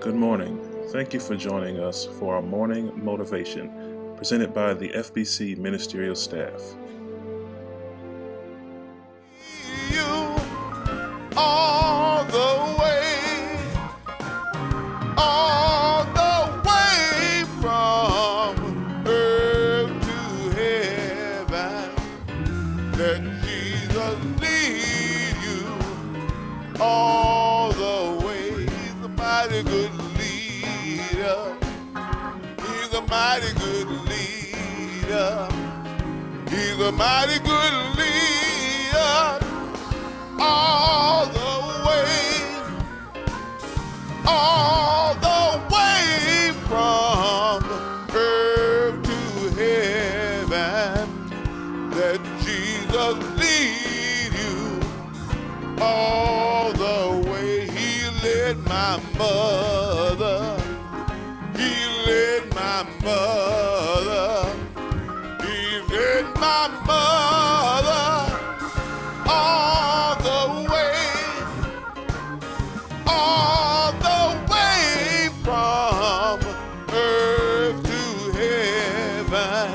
Good morning. Thank you for joining us for our morning motivation presented by the FBC Ministerial staff. You all the way from earth to heaven. Let Jesus lead you all the way. He's a mighty good leader. He's a mighty good leader. He's a mighty good leader. All the way from earth to heaven. Let Jesus lead you all the way. He led my mother. He led my mother. He led my mother all the way from earth to heaven.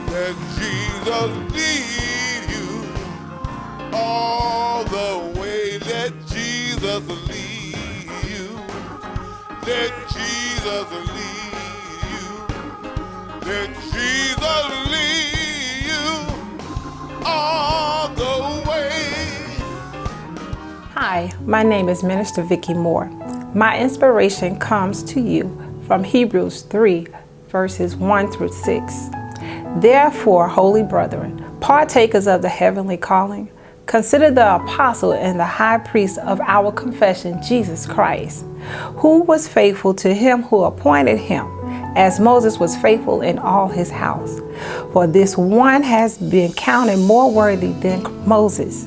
Let Jesus lead you all the way. Let Jesus lead you. Let Jesus lead you. Let Jesus lead you all the way. Hi, my name is Minister Vicki Moore. My inspiration comes to you from Hebrews 3, verses 1 through 6. Therefore, holy brethren, partakers of the heavenly calling, consider the apostle and the high priest of our confession, Jesus Christ, who was faithful to him who appointed him, as Moses was faithful in all his house. For this one has been counted more worthy than Moses,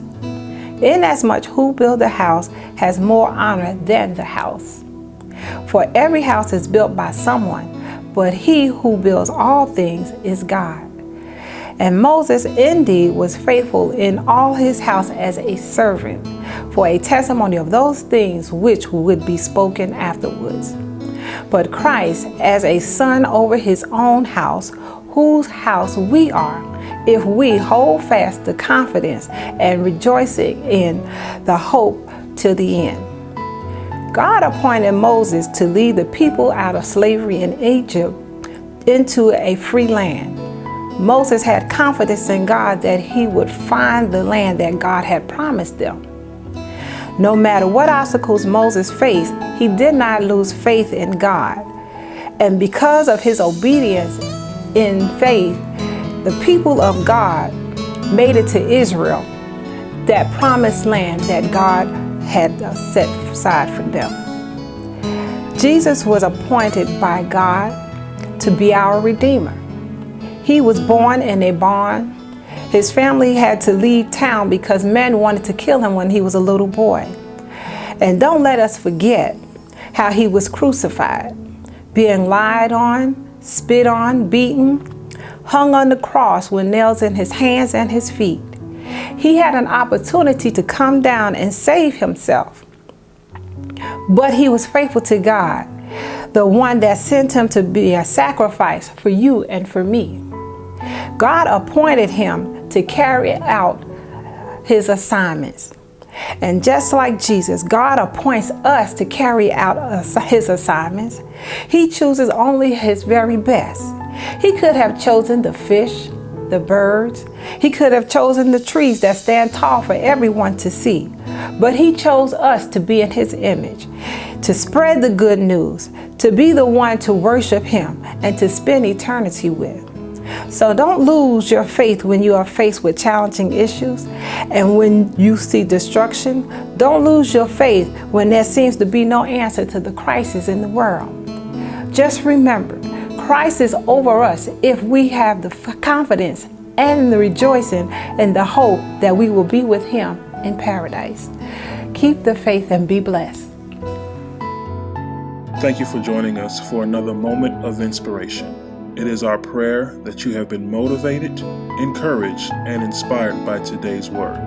inasmuch who built the house has more honor than the house. For every house is built by someone, but he who builds all things is God. And Moses indeed was faithful in all his house as a servant, for a testimony of those things which would be spoken afterwards. But Christ as a son over his own house, whose house we are, if we hold fast the confidence and rejoicing in the hope to the end. God appointed Moses to lead the people out of slavery in Egypt into a free land. Moses had confidence in God that he would find the land that God had promised them. No matter what obstacles Moses faced, he did not lose faith in God. And because of his obedience in faith, the people of God made it to Israel, that promised land that God had set aside for them. Jesus was appointed by God to be our Redeemer. He was born in a barn. His family had to leave town because men wanted to kill him when he was a little boy. And don't let us forget how he was crucified, being lied on, spit on, beaten, hung on the cross with nails in his hands and his feet. He had an opportunity to come down and save himself. But he was faithful to God, the one that sent him to be a sacrifice for you and for me. God appointed him to carry out his assignments. And just like Jesus, God appoints us to carry out his assignments. He chooses only his very best. He could have chosen the fish, the birds. He could have chosen the trees that stand tall for everyone to see. But he chose us to be in his image, to spread the good news, to be the one to worship him and to spend eternity with. So don't lose your faith when you are faced with challenging issues and when you see destruction. Don't lose your faith when there seems to be no answer to the crisis in the world. Just remember, Christ is over us if we have the confidence and the rejoicing and the hope that we will be with him in paradise. Keep the faith and be blessed. Thank you for joining us for another moment of inspiration. It is our prayer that you have been motivated, encouraged, and inspired by today's word.